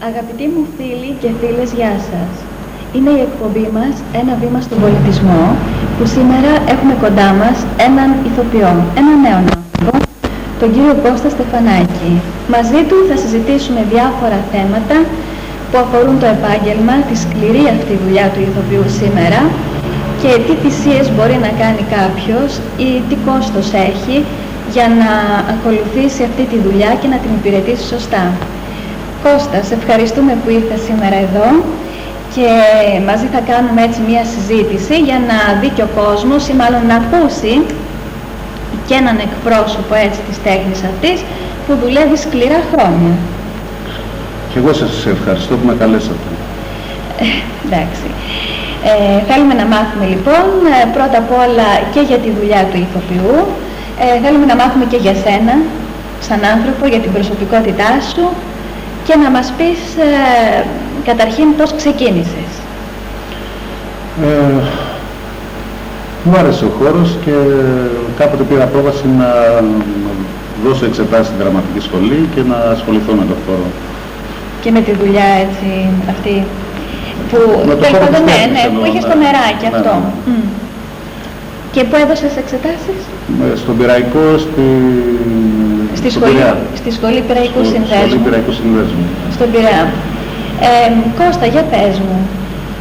Αγαπητοί μου φίλοι και φίλες, γεια σας. Είναι η εκπομπή μας «Ένα βήμα στον πολιτισμό», που σήμερα έχουμε κοντά μας έναν ηθοποιό, έναν νέο άνθρωπο, τον κύριο Κώστα Στεφανάκη. Μαζί του θα συζητήσουμε διάφορα θέματα που αφορούν το επάγγελμα, τη σκληρή αυτή δουλειά του ηθοποιού σήμερα και τι θυσίες μπορεί να κάνει κάποιος ή τι κόστος έχει για να ακολουθήσει αυτή τη δουλειά και να την υπηρετήσει σωστά. Κώστα, σε ευχαριστούμε που ήρθες σήμερα εδώ και μαζί θα κάνουμε έτσι μία συζήτηση για να δει και ο κόσμος ή μάλλον να ακούσει και έναν εκπρόσωπο έτσι της τέχνης αυτής που δουλεύει σκληρά χρόνια. Και εγώ σας ευχαριστώ που με καλέσατε. Εντάξει. Θέλουμε να μάθουμε λοιπόν πρώτα απ' όλα και για τη δουλειά του ηθοποιού. Θέλουμε να μάθουμε και για σένα σαν άνθρωπο, για την προσωπικότητά σου και να μας πεις καταρχήν πώς ξεκίνησες. Μου άρεσε ο χώρος και κάποτε πήρα απόφαση να δώσω εξετάσεις στην δραματική σχολή και να ασχοληθώ με τον χώρο. Και με τη δουλειά έτσι αυτή που τέλος πάντων που είχες το νεράκι αυτό. Και πού έδωσες εξετάσεις? Στον Πειραϊκό, στη Σχολή Πειραϊκού Συνδέσμου. Στον Πειραιά. Κώστα, για πες μου.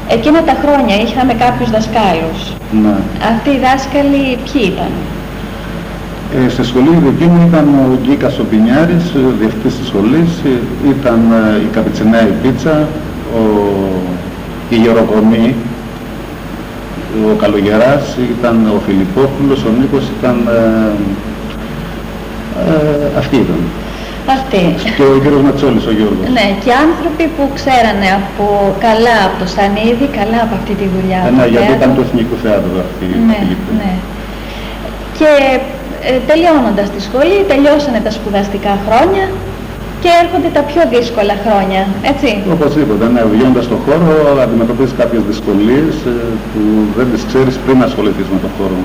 Εκείνα τα χρόνια είχαμε κάποιους δασκάλους. Ναι. Αυτοί οι δάσκαλοι ποιοι ήταν? Στη σχολή δική μου ήταν ο Γκίκας ο Πινιάρης, διευθυντής της σχολής, ήταν η Καπιτσινέα η Πίτσα, η Γεροκομή, ο Καλογεράς, ήταν ο Φιλιππόπουλος, ο Νίκος, ήταν... αυτοί ήταν. Αυτοί. Και ο κύριος Ματσόλης, ο Γιώργος. Ναι, και άνθρωποι που ξέρανε καλά από το Σανίδι, καλά από αυτή τη δουλειά. Ναι, γιατί ήταν του Εθνικού Θεάτρου αυτή η Φιλιππή. Ναι. Και τελειώνοντας τη σχολή, τελειώσανε τα σπουδαστικά χρόνια και έρχονται τα πιο δύσκολα χρόνια, έτσι. Οπωσδήποτε, ναι, βγαίνοντας στον χώρο αντιμετωπίζεις κάποιες δυσκολίες που δεν τις ξέρεις πριν ασχοληθείς με τον χώρο.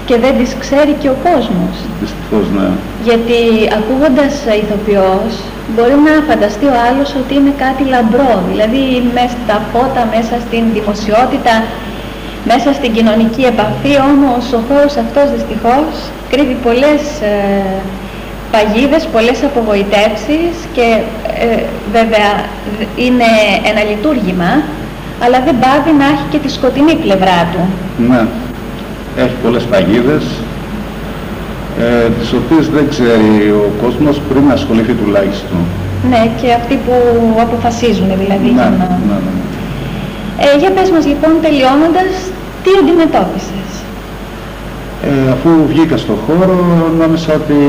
Και δεν τις ξέρει και ο κόσμος. Δυστυχώς, ναι. Γιατί ακούγοντας ηθοποιός μπορεί να φανταστεί ο άλλος ότι είναι κάτι λαμπρό, δηλαδή μέσα στα φώτα, μέσα στην δημοσιότητα, μέσα στην κοινωνική επαφή, όμως ο χώρος αυτός δυστυχώς κρύβει πολλές παγίδες, πολλές απογοητεύσεις και βέβαια είναι ένα λειτουργήμα, αλλά δεν πάβει να έχει και τη σκοτεινή πλευρά του. Ναι, έχει πολλές παγίδες, τις οποίες δεν ξέρει ο κόσμος πριν να ασχοληθεί τουλάχιστον. Ναι, και αυτοί που αποφασίζουν δηλαδή. Ναι, για να... ναι. Για πες μας λοιπόν, τελειώνοντας, τι αντιμετώπισες? Αφού βγήκα στον χώρο, νόμιζα ότι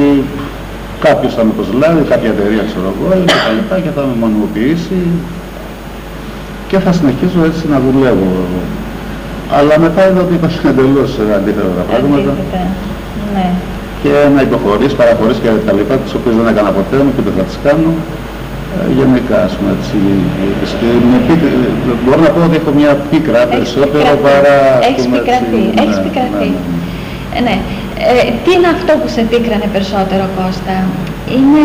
κάποιος θα με προσλάβει, κάποια εταιρεία ξέρω εγώ και τα λοιπά και θα με μονιμοποιήσει και θα συνεχίσω έτσι να δουλεύω. Αλλά μετά είδα ότι υπάρχουν εντελώς αντίθετα τα πράγματα. Ναι. Και να υποχωρείς, παραχωρείς και τα λοιπά, τις οποίες δεν έκανα ποτέ μου και δεν θα τις κάνω. Γενικά, ας πούμε, έτσι, μπορώ να πω ότι έχω μια πίκρα περισσότερο παρά... Έχεις πικραθεί. Ναι. Τι είναι αυτό που σε πίκρανε περισσότερο, Κώστα? Είναι...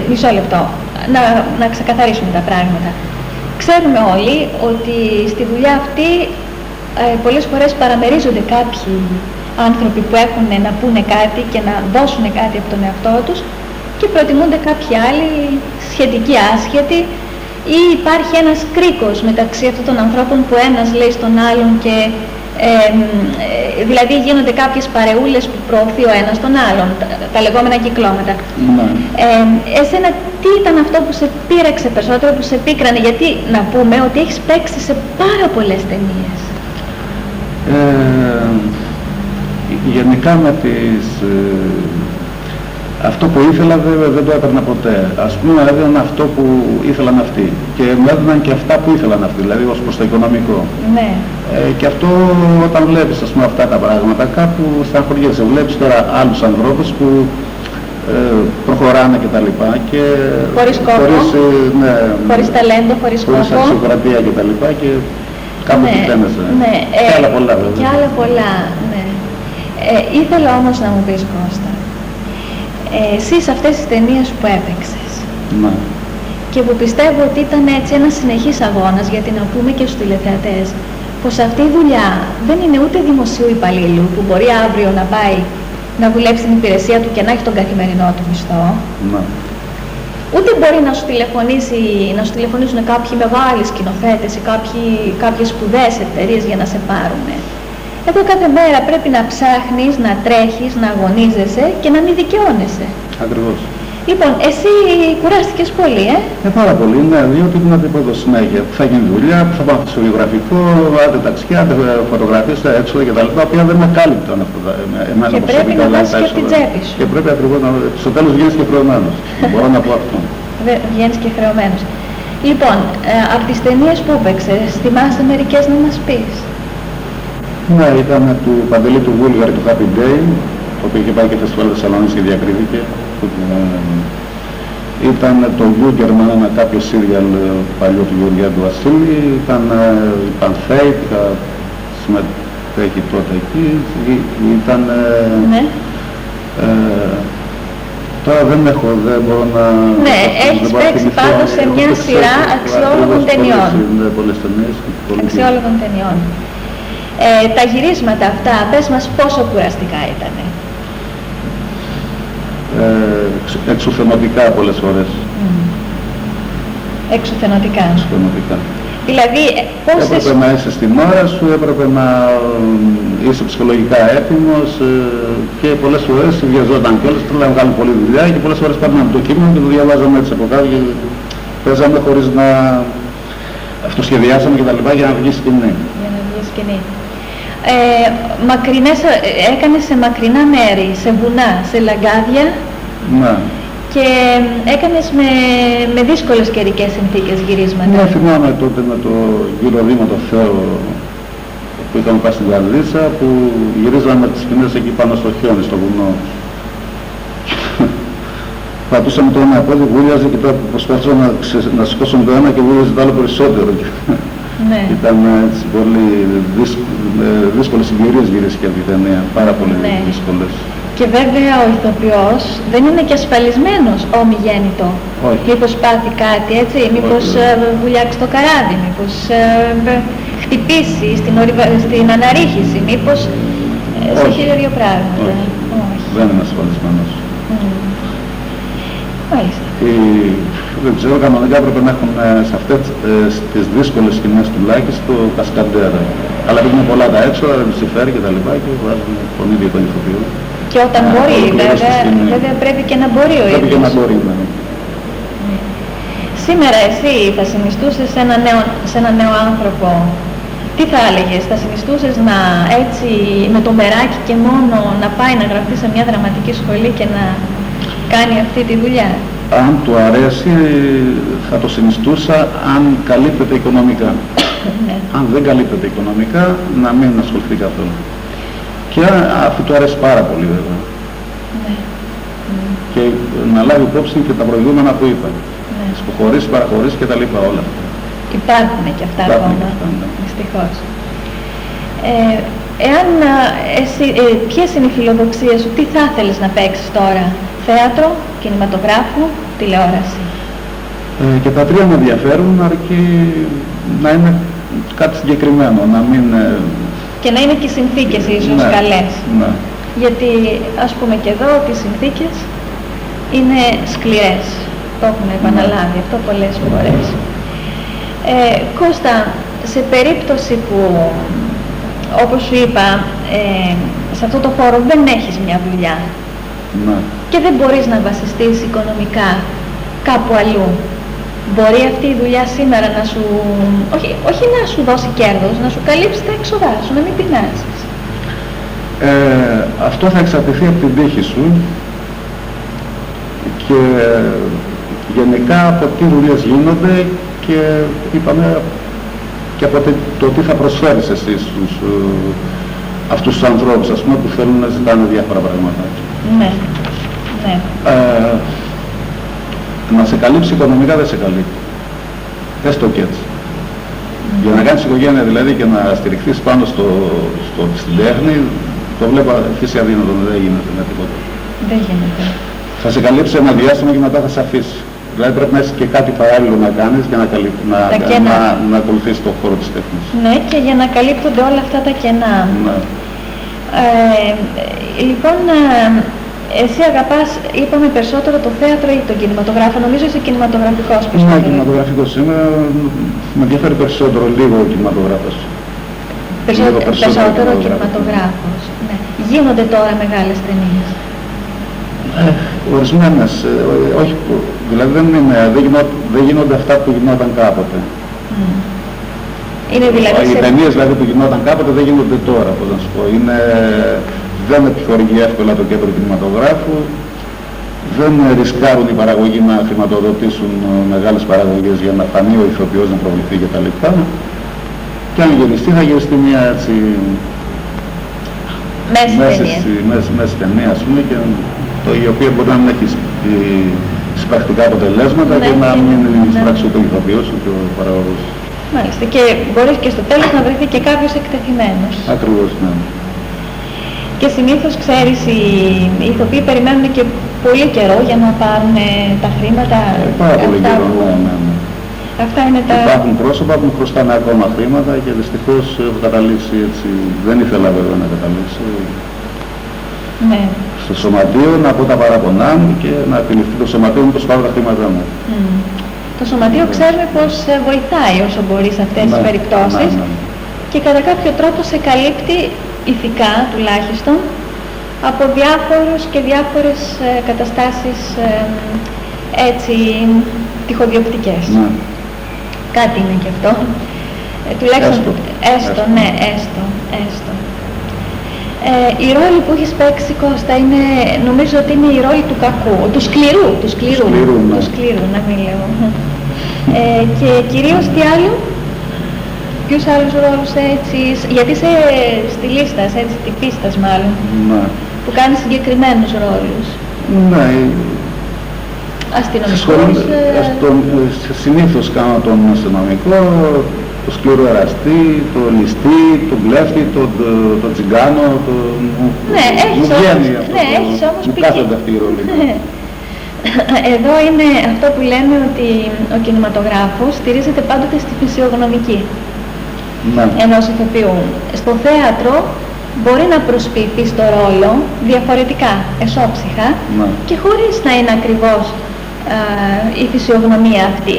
μισό λεπτό, να ξεκαθαρίσουμε τα πράγματα. Ξέρουμε όλοι ότι στη δουλειά αυτή πολλές φορές παραμερίζονται κάποιοι άνθρωποι που έχουν να πούνε κάτι και να δώσουν κάτι από τον εαυτό τους και προτιμούνται κάποιοι άλλοι σχετικοί άσχετοι ή υπάρχει ένας κρίκος μεταξύ αυτών των ανθρώπων που ένας λέει στον άλλον και δηλαδή γίνονται κάποιες παρεούλες που προωθεί ο ένας τον άλλον, τα λεγόμενα κυκλώματα. Ναι. Εσένα τι ήταν αυτό που σε πείραξε περισσότερο, που σε πίκρανε? Γιατί να πούμε ότι έχεις παίξει σε πάρα πολλές ταινίες. Γενικά με τις... αυτό που ήθελα δεν το έπαιρνα ποτέ. Ας πούμε έδιναν αυτό που ήθελαν αυτοί και μου έδιναν και αυτά που ήθελαν αυτοί, δηλαδή ως προς το οικονομικό. Ναι. Και αυτό όταν βλέπεις ας πούμε αυτά τα πράγματα κάπου στεναχωριέσαι. Βλέπεις τώρα άλλους ανθρώπους που προχωράνε και τα λοιπά και χωρίς κόπο, χωρίς ταλέντο, χωρίς αξιοκρατία και τα λοιπά και κάπου επιτέμεσαι. Ναι. Και άλλα πολλά βέβαια. Και άλλα πολλά, ναι. Ήθελα όμως να μου πεις, Κώστα, εσύ σε αυτές τις ταινίες που έπαιξες, και που πιστεύω ότι ήταν έτσι ένας συνεχής αγώνας, γιατί να πούμε και στους τηλεθεατές πως αυτή η δουλειά δεν είναι ούτε δημοσίου υπαλλήλου που μπορεί αύριο να πάει να δουλέψει στην υπηρεσία του και να έχει τον καθημερινό του μισθό. Ναι. Ούτε μπορεί να σου τηλεφωνήσουν κάποιοι μεγάλοι σκηνοθέτες ή κάποιες σπουδαίες εταιρείες για να σε πάρουν. Εδώ κάθε μέρα πρέπει να ψάχνεις, να τρέχεις, να αγωνίζεσαι και να μην δικαιώνεσαι. Ακριβώς. Λοιπόν, εσύ κουράστηκες πολύ, Πάρα πολύ, ναι, διότι είναι αντίποδο συνέχεια. Θα γίνει δουλειά, θα πάω στο βιογραφικό, άντε ταξιά, άντε φωτογραφίες, έξοδα κτλ. Τα οποία δεν με κάλυπταν αυτό. Και πρέπει να βάζεις και την τσέπη σου. Και πρέπει ακριβώς να. Στο τέλος βγαίνεις και χρεωμένος. Μπορώ να πω αυτό. Βγαίνεις και χρεωμένος. Λοιπόν, από τις ταινίες που έπαιξες, θυμάσαι μερικές να μας πεις? Ναι, ήταν του Παντελή του Βούλγαρη, του Happy Day, το οποίο είχε πάει και φεστιβάλ Θεσσαλονίκης και διακρίθηκε. Ήταν το Γιούγκερμαν, ένα κάποιο σύριαλ παλιό του Γεωργιάδου Βασίλη, ήταν η Πανθέη, είχα συμμετέχει τότε εκεί, ήταν... Ναι. Τώρα δεν μπορώ να... Ναι, έχεις παίξει πάντως σε μια σειρά αξιόλογων ταινιών. Πολλές ταινίες. Αξιόλογων ταινιών. Τα γυρίσματα αυτά, πες μας πόσο κουραστικά ήτανε? Εξουθενωτικά πολλές φορές. Εξουθενωτικά. Δηλαδή, έπρεπε να είσαι στην ώρα σου, έπρεπε να είσαι ψυχολογικά έτοιμος και πολλές φορές βιαζόταν κιόλας, θέλαμε να βγάλουν πολλή δουλειά και πολλές φορές παίρναμε το κείμενο και το διαβάζαμε έτσι από κάτω και παίζαμε χωρίς να αυτοσχεδιάσαμε κτλ. Για να βγει σκηνή. Έκανες σε μακρινά μέρη, σε βουνά, σε λαγκάδια. Ναι. Και έκανες με δύσκολες καιρικές συνθήκες γυρίσματα. Ναι, θυμάμαι τότε με το Γυροδήμα το Θεό που είχαμε πάει στην Καρδίτσα, που γυρίζαμε τις σκηνές εκεί πάνω στο χιόνι, στο βουνό. Πατούσαμε το ένα πόδι, βούλιαζε και τώρα προσπαθούσα να σηκώσουμε το ένα και βούλιαζε το άλλο περισσότερο. Ναι. Ήταν έτσι πολύ δύσκολες συγκυρίες γυρίστηκε αυτή η ταινία, πάρα πολύ δύσκολες. Και βέβαια ο ηθοποιός δεν είναι και ασφαλισμένος ομιγέννητο. Μήπως πάθει κάτι έτσι, μήπως βουλιάξει το καράβι, μήπως χτυπήσει στην αναρρίχηση, μήπως σε χίλια πράγματα. Όχι. Δεν είναι ασφαλισμένος. Μάλιστα. Δεν ξέρω, κανονικά έπρεπε να έχουν σε αυτές τις δύσκολες σκηνές τουλάχιστον κασκαντέρα. Αλλά επειδή είναι πολλά τα έξοδα, δεν τους συμφέρει και τα λοιπά και βάζουν τον ίδιο τον ηθοποιό. Και όταν μπορεί, βέβαια πρέπει και να μπορεί ο ίδιος. Πρέπει και να μπορεί, ναι. Σήμερα εσύ θα συνιστούσες σε ένα νέο άνθρωπο, τι θα έλεγες, θα συνιστούσες να έτσι με το μεράκι και μόνο να πάει να γραφτεί σε μια δραματική σχολή και να κάνει αυτή τη δουλειά? Αν του αρέσει θα το συνιστούσα αν καλύπτεται οικονομικά. Αν δεν καλύπτεται οικονομικά, να μην ασχοληθεί καθόλου. Και αφού του αρέσει πάρα πολύ βέβαια. Και να λάβει υπόψη και τα προηγούμενα που είπα. Υποχωρήσεις, παραχωρήσεις και τα λοιπά όλα. Υπάρχουν και αυτά ακόμα, δυστυχώς. Ποιες είναι οι φιλοδοξίες σου, τι θα ήθελες να παίξεις τώρα? Θέατρο, κινηματογράφο, τηλεόραση? Και τα τρία με ενδιαφέρουν, αρκεί να είναι κάτι συγκεκριμένο, να μην... Και να είναι και οι συνθήκες ίσως καλές. Ναι. Γιατί ας πούμε και εδώ ότι οι συνθήκες είναι σκληρές. Το έχουμε επαναλάβει αυτό πολλές φορές. Κώστα, σε περίπτωση που, όπως σου είπα, σε αυτό το χώρο δεν έχεις μια δουλειά και δεν μπορείς να βασιστείς οικονομικά κάπου αλλού, μπορεί αυτή η δουλειά σήμερα να σου, όχι να σου δώσει κέρδος, να σου καλύψει τα έξοδά σου, να μην πεινάσεις? Αυτό θα εξαρτηθεί από την τύχη σου και γενικά από τι δουλειές γίνονται και είπαμε και από το τι θα προσφέρεις εσύ στους αυτούς τους ανθρώπους, ας πούμε, που θέλουν να ζητάνε διάφορα πράγματα. Ναι, ναι. Να σε καλύψει οικονομικά δεν σε καλύπτει. Έστω και έτσι. Για να κάνεις οικογένεια δηλαδή και να στηριχθείς πάνω στην τέχνη, το βλέπω φύση αδύνατο, δεν γίνεται με τίποτα. Δεν γίνεται. Θα σε καλύψει ένα διάστημα και μετά θα σε αφήσει. Δηλαδή πρέπει να έχει και κάτι παράλληλο να κάνεις για να ακολουθήσεις τον χώρο της τέχνης. Ναι, και για να καλύπτονται όλα αυτά τα κενά. Ναι. Λοιπόν, εσύ αγαπάς, είπαμε, περισσότερο το θέατρο ή τον κινηματογράφο? Νομίζω είσαι κινηματογραφικός περισσότερο. Ναι, κινηματογραφικός είμαι. Με ενδιαφέρει περισσότερο λίγο ο κινηματογράφος. Περισσότερο ο κινηματογράφος. Ναι. Γίνονται τώρα μεγάλες ταινίες? Ορισμένες, όχι, δηλαδή δεν γίνονται αυτά που γινόταν κάποτε. Είναι δηλαδή Οι ταινίες δηλαδή που γινόταν κάποτε δεν γίνονται τώρα, πώς να σου πω. Δεν επιχορηγεί εύκολα το κέντρο κινηματογράφου, δεν ρισκάρουν οι παραγωγοί να χρηματοδοτήσουν μεγάλες παραγωγές για να φανεί ο ηθοποιός, να προβληθεί κτλ. Και αν γυριστεί θα γυριστεί μια έτσι μέση ταινία, ας πούμε, η οποία μπορεί να μην έχει πρακτικά αποτελέσματα και να μην εισπράξει ούτε ο ηθοποιός ούτε ο παραγωγός. Μάλιστα. Και μπορεί και στο τέλος να βρεθεί και κάποιος εκτεθειμένος. Ακριβώς, ναι. Και συνήθως, ξέρεις, οι ηθοποιοί περιμένουν και πολύ καιρό για να πάρουν τα χρήματα. Πάρα πολύ καιρό, ναι. Αυτά είναι τα... Υπάρχουν πρόσωπα που χρωστάνε ακόμα χρήματα και δυστυχώς έχω καταλήξει έτσι. Δεν ήθελα βέβαια να καταλήξω. Ναι. Στο σωματείο να πω τα παραπονά μου και να επιληφθεί το σωματείο μου το σπάρω τα χρήματά μου. Το σωματείο ξέρουμε πως βοηθάει όσο μπορεί σε αυτές τις περιπτώσεις και κατά κάποιο τρόπο σε καλύπτει ηθικά τουλάχιστον από διάφορους και διάφορες καταστάσεις έτσι τυχοδιοκτικές. Κάτι είναι και αυτό. Τουλάχιστον έστω. Η ρόλη που έχεις παίξει, Κώστα, είναι, νομίζω ότι είναι η ρόλη του κακού, του σκληρού, να μην λέω. Και κυρίως τι άλλο, ποιους άλλους ρόλους έτσι, γιατί είσαι στιλίστας, έτσι, τυπίστας μάλλον, που κάνει συγκεκριμένους ρόλους. Ναι. Αστυνομικός. Συνήθως κάνω τον αστυνομικό, το σκληρό εραστή, το ληστή, τον κλέφτη, το τσιγκάνο, ναι, έχεις όμως μου κάθονται αυτή η ρόλη. Εδώ είναι αυτό που λέμε ότι ο κινηματογράφος στηρίζεται πάντοτε στη φυσιογνωμική ενός ηθοποιού. Στο θέατρο μπορεί να προσποιηθεί στο ρόλο διαφορετικά, εσόψυχα και χωρίς να είναι ακριβώς η φυσιογνωμία αυτή.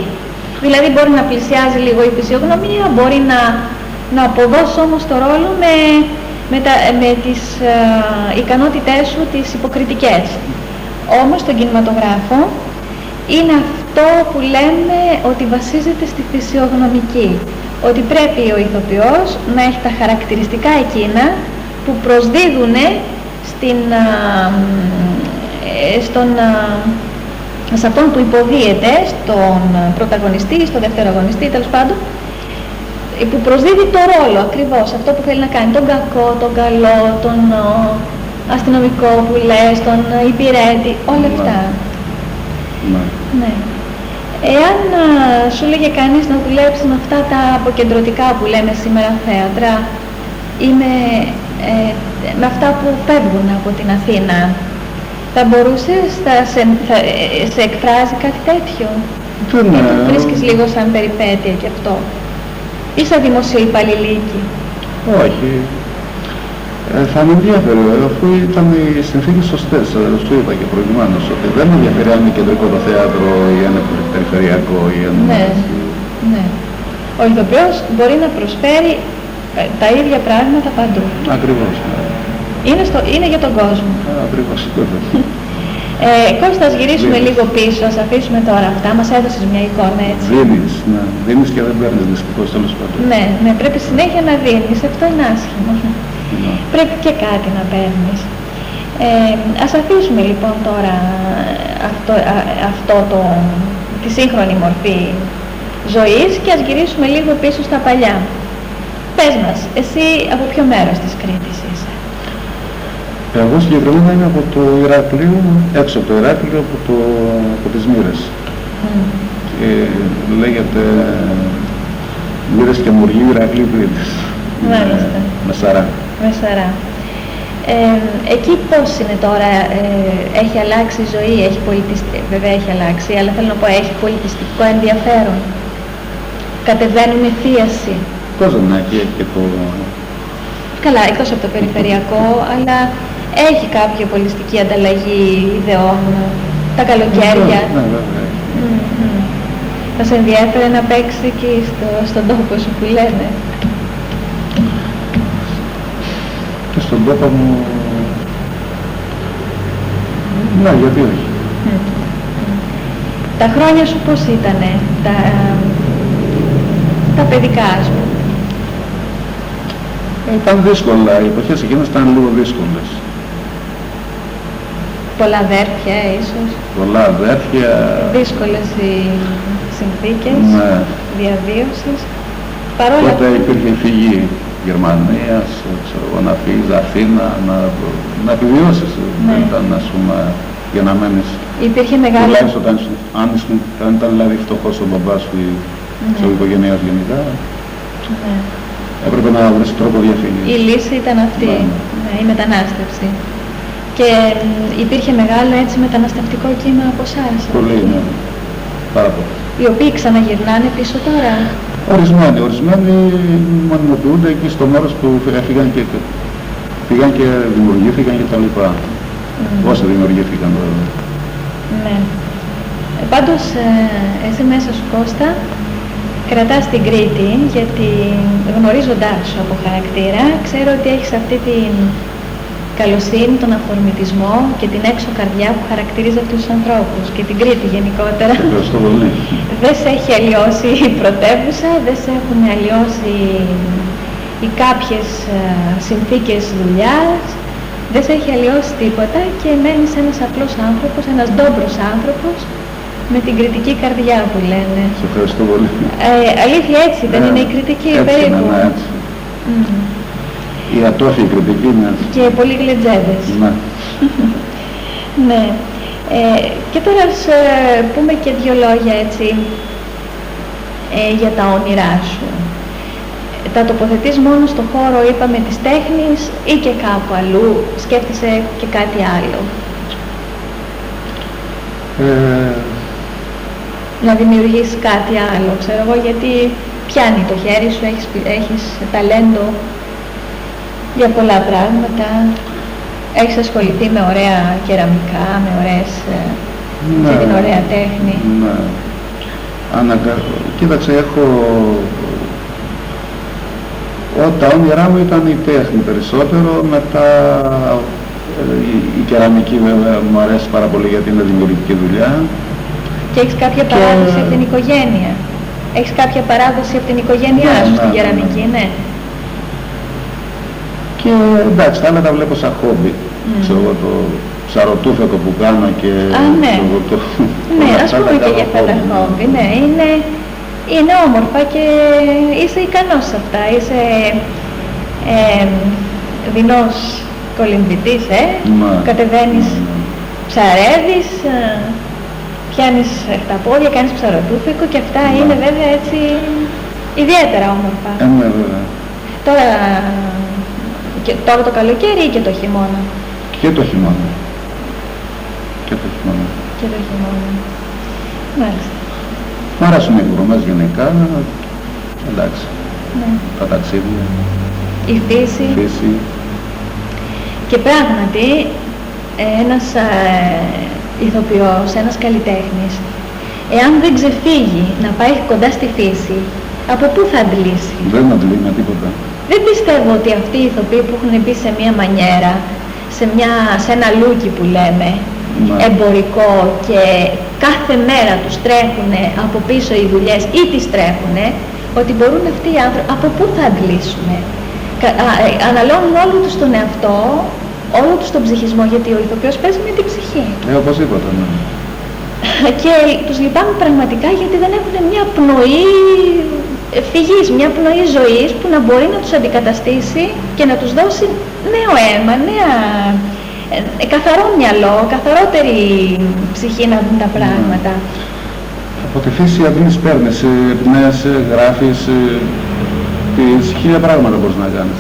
Δηλαδή μπορεί να πλησιάζει λίγο η φυσιογνωμία, μπορεί να αποδώσει όμως το ρόλο με τις ικανότητές σου, τις υποκριτικές. Όμως στον κινηματογράφο είναι αυτό που λέμε ότι βασίζεται στη φυσιογνωμική. Ότι πρέπει ο ηθοποιός να έχει τα χαρακτηριστικά εκείνα που προσδίδουν σε αυτόν που υποδίεται, στον πρωταγωνιστή, στον δευτερογωνιστή, τέλος πάντων, που προσδίδει το ρόλο ακριβώς, αυτό που θέλει να κάνει, τον κακό, τον καλό, τον αστυνομικό που λες, τον υπηρέτη, όλα αυτά. Ναι. Εάν σου λέγε κανείς να δουλέψεις με αυτά τα αποκεντρωτικά που λέμε σήμερα θέατρα ή με αυτά που φεύγουν από την Αθήνα, θα μπορούσες, σε εκφράζει κάτι τέτοιο? Ή το βρίσκεις λίγο σαν περιπέτεια και αυτό? Ή σαν δημοσιοϊπαλληλίκη? Όχι. Θα με ενδιαφέρει, αφού ήταν οι συνθήκες σωστές, σου είπα και προηγουμένως, ότι δεν με ενδιαφέρει αν είναι κεντρικό το θέατρο ή αν είναι περιφερειακό ή αν είναι... Ναι. Ο ηθοποιός μπορεί να προσφέρει τα ίδια πράγματα παντού. Ακριβώς. Είναι για τον κόσμο. Ακριβώς. Κώστα, ας γυρίσουμε λίγο πίσω, ας αφήσουμε τώρα αυτά. Μας έδωσες μια εικόνα, έτσι. Δίνεις και δεν παίρνεις δυστυχώς, τέλος πάντων. Ναι, πρέπει συνέχεια να δίνεις, αυτό είναι άσχημο. Πρέπει και κάτι να παίρνεις. Ας αφήσουμε λοιπόν τώρα τη σύγχρονη μορφή ζωής και ας γυρίσουμε λίγο πίσω στα παλιά. Πες μας, εσύ από ποιο μέρος της Κρήτης είσαι? Εγώ συγκεκριμένα είμαι από το Ηράκλειο, έξω από το Ηράκλειο, από τις Μύρες. Και λέγεται Μύρες και Μουργή Ηράκλειο Κρήτης. Μάλιστα. Μεσαρά. Εκεί πώς είναι τώρα, έχει αλλάξει η ζωή, έχει βέβαια έχει αλλάξει, αλλά θέλω να πω, έχει πολιτιστικό ενδιαφέρον. Κατεβαίνουν θίαση. Πώς δεν έχει και το... Καλά, εκτός από το περιφερειακό, αλλά έχει κάποια πολιτιστική ανταλλαγή ιδεών, τα καλοκαίρια. Ναι, βέβαια. Θα σε ενδιαφέρει να παίξει εκεί στον τόπο σου που λένε? Και στον τόπο μου... Ναι, γιατί όχι. Τα χρόνια σου πώς ήτανε, τα παιδικά, ας πούμε? Ήταν δύσκολα, οι εποχές εκείνες ήταν λίγο δύσκολες. Πολλά αδέρφια ίσως? Πολλά αδέρφια. Δύσκολες οι συνθήκες, ναι. Διαβίωσης. Παρόλα τότε υπήρχε φυγή Γερμανίας, ξέρω εγώ, να φύγεις Αθήνα, να επιβιώσεις. Ναι. Δεν ήταν, ας πούμε, για να μένεις. Υπήρχε μεγάλη... Τουλάχιστον αν ήταν δηλαδή φτωχός ο μπαμπάς σου ή της οικογένειας γενικά, ναι. έπρεπε να βρεις τρόπο διαφύγης. Η λύση ήταν αυτή, ναι, η μετανάστευση. Και υπήρχε μεγάλο έτσι μεταναστευτικό κύμα από εσάς? Πολύ, ναι. Πάρα πολύ. Οι οποίοι ξαναγυρνάνε πίσω τώρα? Ορισμένοι μονιμοποιούνται εκεί στο μέρος που πήγαν και δημιουργήθηκαν και τα λοιπά. Όσοι δημιουργήθηκαν βέβαια. Ναι. Πάντως, εσύ μέσα σου, Κώστα, κρατάς την Κρήτη, γιατί γνωρίζοντάς σου από χαρακτήρα, ξέρω ότι έχεις αυτή την καλοσύνη, τον αφορμητισμό και την έξω καρδιά που χαρακτηρίζει αυτούς τους ανθρώπους και την Κρήτη γενικότερα. Ευχαριστώ πολύ. Δεν σε έχει αλλοιώσει η πρωτεύουσα, δεν σε έχουν αλλοιώσει οι κάποιες συνθήκες δουλειάς, δεν σε έχει αλλοιώσει τίποτα και μένεις ένας απλός άνθρωπος, ένας ντόμπρος άνθρωπος με την κριτική καρδιά που λένε. Σε ευχαριστώ πολύ. Αλήθεια έτσι δεν είναι η κριτική έτσι περίπου? Ναι, έτσι. Η ατόφη κριτική, ναι. Και πολύ γλεντζέδες. Ναι. Ναι. Και τώρα ας πούμε και δύο λόγια έτσι για τα όνειρά σου. Τα τοποθετείς μόνο στο χώρο, είπαμε, της τέχνης ή και κάπου αλλού, σκέφτεσαι και κάτι άλλο? Να δημιουργήσεις κάτι άλλο, ξέρω εγώ, γιατί πιάνει το χέρι σου, έχεις ταλέντο για πολλά πράγματα, έχεις ασχοληθεί με ωραία κεραμικά, με ωραίες, ναι, την ωραία τέχνη. Ναι. Κοίταξε, τα όνειρά μου ήταν η τέχνη περισσότερο, μετά η κεραμική βέβαια μου αρέσει πάρα πολύ γιατί είναι δημιουργική δουλειά. Και έχεις κάποια παράδοση από την οικογένεια? Έχεις κάποια παράδοση από την οικογένειά σου στην κεραμική, ναι? Και εντάξει, τα άλλα τα βλέπω σαν χόμπι. Ξέρω εγώ, το ψαροτούφεκο που κάνω και... ναι. Ναι, ας πούμε και για αυτά τα χόμπι, ναι. Είναι όμορφα και είσαι ικανός σε αυτά. Είσαι δεινός κολυμβητής, κατεβαίνεις, ψαρεύεις, πιάνεις τα πόδια, κάνεις ψαροτούφεκο και αυτά είναι βέβαια έτσι ιδιαίτερα όμορφα. Ναι, βέβαια. Τώρα το καλοκαίρι ή και το χειμώνα? Και το χειμώνα. Και το χειμώνα. Μάλιστα. Μ' αρέσουν οι εκδρομές γενικά, εντάξει. Ναι. Τα ταξίδια. Η φύση. Και πράγματι, ένας ηθοποιός, ένας καλλιτέχνης, εάν δεν ξεφύγει να πάει κοντά στη φύση, από πού θα αντλήσει? Δεν αντλεί με τίποτα. Δεν πιστεύω ότι αυτοί οι ηθοποιοί που έχουν μπει σε μια μανιέρα, σε ένα λούκι που λέμε, εμπορικό και κάθε μέρα τους τρέχουν από πίσω οι δουλειές ή τις τρέχουν, ότι μπορούν αυτοί οι άνθρωποι, από πού θα αντλήσουν? Αναλώνουν όλο τους τον εαυτό, όλο τους τον ψυχισμό, γιατί ο ηθοποιός παίζει με την ψυχή. Οπωσδήποτε, ναι. Και τους λυπάμαι πραγματικά γιατί δεν έχουν μια πνοή φυγής, μια πνοή ζωής που να μπορεί να τους αντικαταστήσει και να τους δώσει νέο αίμα, καθαρό μυαλό, καθαρότερη ψυχή να δουν τα πράγματα. Από τη φύση αδύνεις παίρνεις, εμπνέεσαι, γράφεις, χίλια πράγματα μπορείς να κάνεις.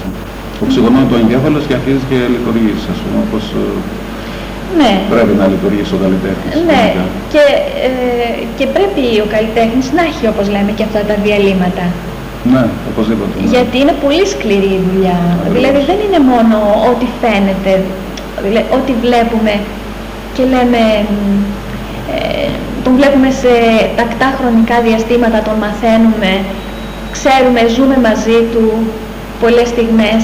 οξυγονώνει το εγκέφαλο και αρχίζει και λειτουργείς, ας πούμε, όπως Ναι. πρέπει να λειτουργήσει ο καλλιτέχνης. Ναι, και πρέπει ο καλλιτέχνης να έχει, όπως λέμε, και αυτά τα διαλύματα. Ναι, οπωσδήποτε. Ναι. Γιατί είναι πολύ σκληρή η δουλειά. Δηλαδή δεν είναι μόνο ό,τι φαίνεται, ό,τι βλέπουμε και λέμε, τον βλέπουμε σε τακτά χρονικά διαστήματα, τον μαθαίνουμε, ξέρουμε, ζούμε μαζί του πολλές στιγμές.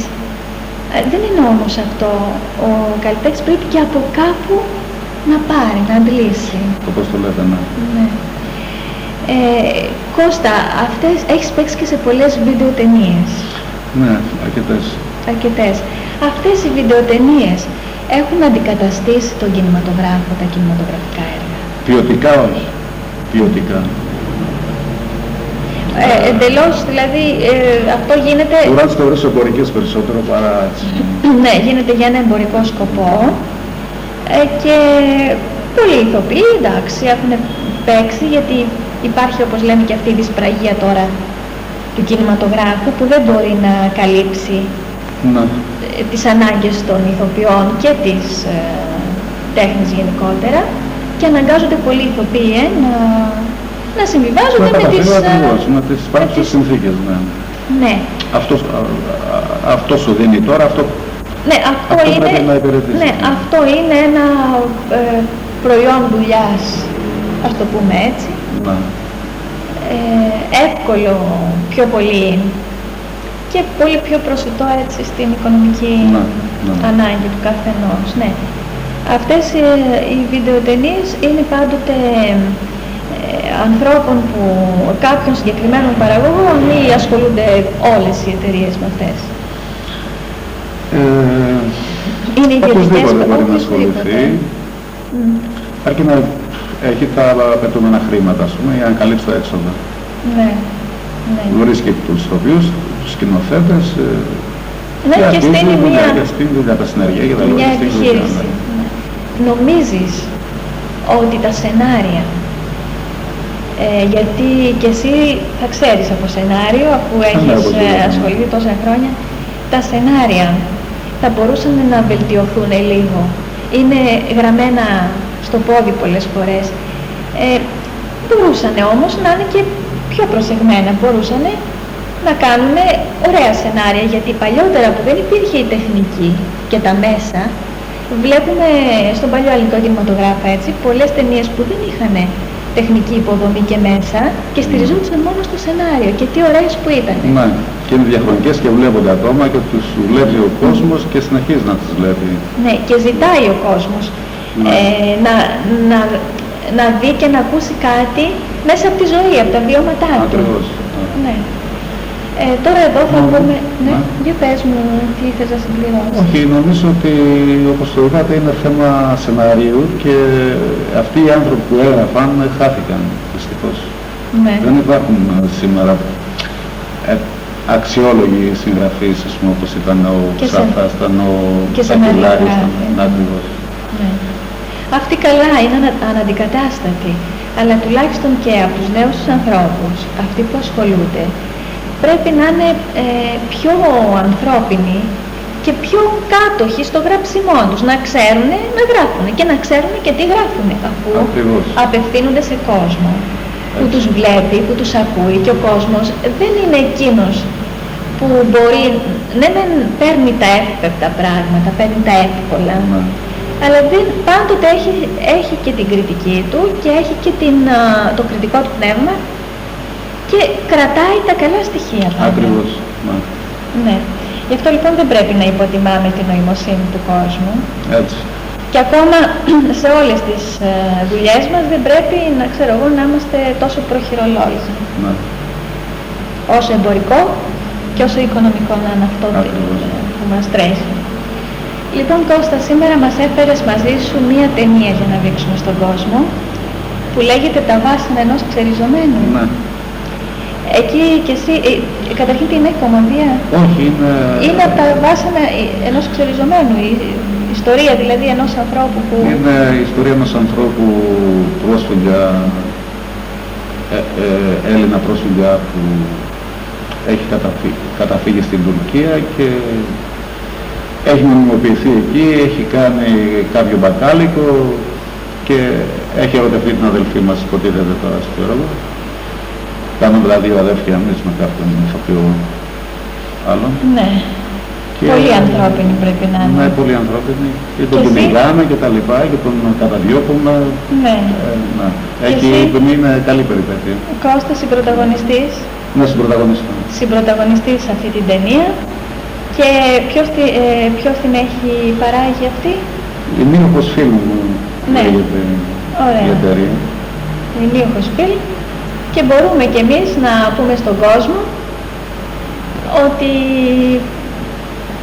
Δεν είναι όμως αυτό. Ο καλλιτέχνης πρέπει και από κάπου να πάρει, να αντλήσει. Όπως το λέτε, ναι. Ναι. Κώστα, έχεις παίξει και σε πολλές βιντεοτενίες. Ναι, αρκετές. Αρκετές. Αυτές οι βιντεοτενίες έχουν αντικαταστήσει τον κινηματογράφο, τα κινηματογραφικά έργα? Ποιοτικά όχι. Ποιοτικά. Εντελώς, δηλαδή, αυτό γίνεται... Μπορεί να τις θεωρείς εμπορικές περισσότερο παρά έτσι. Ναι, γίνεται για ένα εμπορικό σκοπό και πολλοί ηθοποιοί, εντάξει, έχουν παίξει, γιατί υπάρχει, όπως λέμε, και αυτή η δυσπραγία τώρα του κινηματογράφου που δεν μπορεί να καλύψει τις ανάγκες των ηθοποιών και της τέχνης γενικότερα, και αναγκάζονται πολλοί ηθοποιοί να συμβιβάζονται με τις υπάρχουσες συνθήκες. Ναι. Ναι. Αυτό σου δίνει τώρα, αυτό πρέπει να υπηρετήσει. Ναι, αυτό είναι ένα προϊόν δουλειάς, ας το πούμε έτσι. Ναι. Εύκολο πιο πολύ και πολύ πιο προσιτό έτσι στην οικονομική ανάγκη του καθενός. Ναι. Αυτές οι βιντεοτενίες είναι πάντοτε ανθρώπων κάποιων συγκεκριμένων παραγωγών, ή ασχολούνται όλες οι εταιρείες με αυτές? Είναι ιδιωτικές? Μπορεί να ασχοληθεί, αρκεί να έχει τα απαιτούμενα χρήματα, ας πούμε, για να καλύψει τα έξοδα. Ναι. Ναι. Βρίσκει τους ηθοποιούς, τους σκηνοθέτες, ναι, και στείλει για τα συνεργεία και τα μια επιχείρηση. Ναι. Νομίζεις ότι τα σενάρια, γιατί και εσύ θα ξέρεις από σενάριο, αφού έχεις ασχοληθεί τόσα χρόνια, τα σενάρια θα μπορούσαν να βελτιωθούν λίγο? Είναι γραμμένα στο πόδι πολλές φορές. Μπορούσαν όμως να είναι και πιο προσεγμένα, μπορούσαν να κάνουν ωραία σενάρια, γιατί παλιότερα που δεν υπήρχε η τεχνική και τα μέσα, βλέπουμε στον παλιό ελληνικό κινηματογράφο έτσι, πολλές ταινίες που δεν είχαν τεχνική υποδομή και μέσα και στηριζόντουσαν μόνο στο σενάριο, και τι ωραίες που ήταν. Ναι, και είναι διαχρονικές και βλέπονται ακόμα και τους βλέπει ο κόσμος και συνεχίζει να τις βλέπει. Ναι, και ζητάει ο κόσμος να δει και να ακούσει κάτι μέσα από τη ζωή, από τα βιώματά του. Ακριβώς. Ναι. Τώρα εδώ θα πούμε... Ναι, για πες μου τι θες να συμπληρώσεις. Όχι, νομίζω ότι όπως το είπατε είναι θέμα σενάριου και αυτοί οι άνθρωποι που έγραφαν χάθηκαν, δυστυχώς. Ναι. Δεν υπάρχουν σήμερα αξιόλογοι συγγραφείς, ας πούμε, όπως ήταν ο Ψάθας, ήταν ο Σακελάρης, ακριβώς. Ναι. Αυτοί καλά είναι αναντικατάστατοι, αλλά τουλάχιστον και από τους νέους ανθρώπους, αυτοί που ασχολούνται, πρέπει να είναι πιο ανθρώπινοι και πιο κάτοχοι στο γράψιμό τους, να ξέρουν να γράφουν και να ξέρουν και τι γράφουν, αφού απευθύνονται σε κόσμο που τους βλέπει, που τους ακούει, και ο κόσμος δεν είναι εκείνος που μπορεί, ναι, παίρνει τα εύπεπτα πράγματα, παίρνει τα εύκολα, αλλά πάντοτε έχει και την κριτική του και έχει και το κριτικό του πνεύμα και κρατάει τα καλά στοιχεία. Ακριβώς. Ναι. Γι' αυτό λοιπόν δεν πρέπει να υποτιμάμε την νοημοσύνη του κόσμου. Έτσι. Και ακόμα σε όλες τις δουλειές μας δεν πρέπει να είμαστε τόσο προχειρολόγοι. Ναι. Όσο εμπορικό και όσο οικονομικό να είναι αυτό που μας τρέχει. Λοιπόν, Κώστα, σήμερα μας έφερες μαζί σου μία ταινία για να δείξουμε στον κόσμο, που λέγεται «Τα βάσανα ενός ξεριζωμένου». Ναι. Εκεί και εσύ, καταρχήν τι είναι, κομμωδία? Όχι, είναι από τα βάσανα ενός ξεριζωμένου, η ιστορία δηλαδή ενός ανθρώπου που... Είναι η ιστορία ενός ανθρώπου πρόσφυγα, Έλληνα πρόσφυγα που έχει καταφύγει στην Τουρκία και έχει νομιμοποιηθεί εκεί, έχει κάνει κάποιο μπακάλικο και έχει ερωτευτεί την αδελφή μας, υποτίθεται τώρα στο έργο. Κάνουμε δηλαδή δύο αδέλφια εμείς με κάποιον ηθοποιό άλλον. Ναι. Και πολύ ανθρώπινη πρέπει να είναι. Ναι, πολύ ανθρώπινη. Και τον κυνηγάμε και τα λοιπά και τον καταδιώκουμε. Ναι. Ναι. Έχει είναι καλή περιπέτεια. Ο Κώστας συμπρωταγωνιστής. Ναι, συμπρωταγωνιστής. Συμπρωταγωνιστής σε αυτή την ταινία. Και ποιος την έχει παράγει αυτή? Η Νίωχος Φιλμ λέγεται η εταιρεία. Η Νίωχος Φιλμ. Και μπορούμε κι εμείς να πούμε στον κόσμο ότι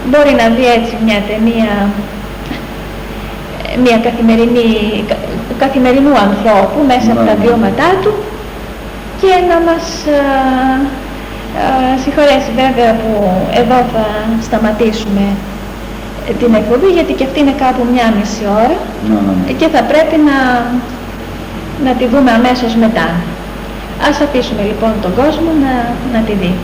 μπορεί να δει έτσι μια ταινία, μια καθημερινού ανθρώπου μέσα από τα βιώματά του και να μας συγχωρέσει βέβαια που εδώ θα σταματήσουμε την εκπομπή, γιατί και αυτή είναι κάπου μία μισή ώρα και θα πρέπει να τη δούμε αμέσως μετά. Ας αφήσουμε λοιπόν τον κόσμο να τη δει.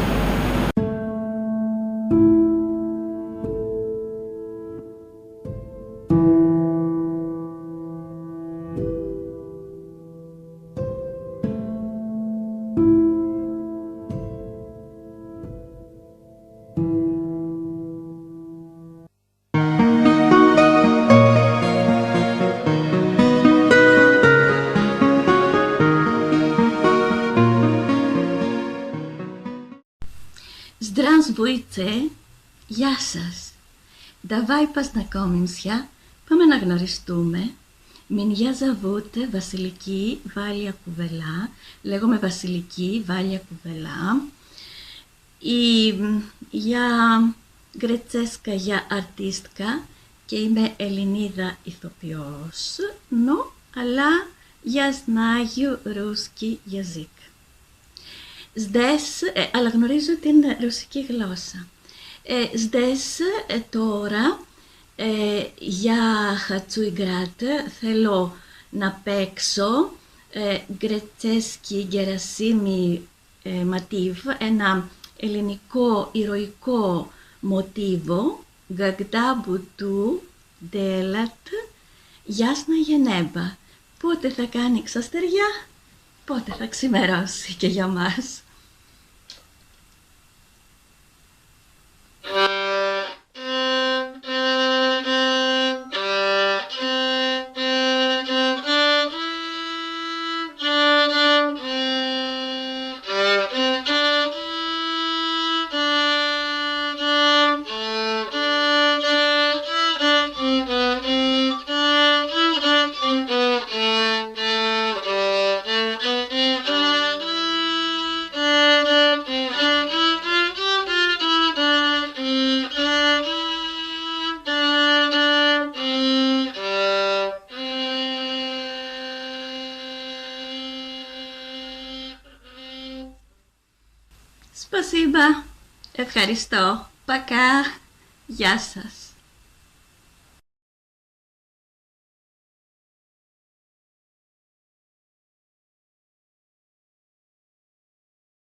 Здравствуйте, γεια σας. Давай познакомимся, πάμε να γνωριστούμε. Меня зовут Βασιλική Βάλια Κουβελά, λέγομαι Βασιλική Βάλια Κουβελά. Я греческая артистка και είμαι Ελληνίδα ηθοποιός, αλλά я знаю русский язык. Αλλά γνωρίζω την ρωσική γλώσσα. Здесь τώρα για хочу играть, θέλω να παίξω γκρετσέσκι γερασίμι мотив, ένα ελληνικό ηρωικό μοτίβο, когда буду делать ясное небо. Πότε θα κάνει ξαστεριά, πότε θα ξημερώσει και για μας. Спасибо. Ευχαριστώ. Пока. Γεια σας.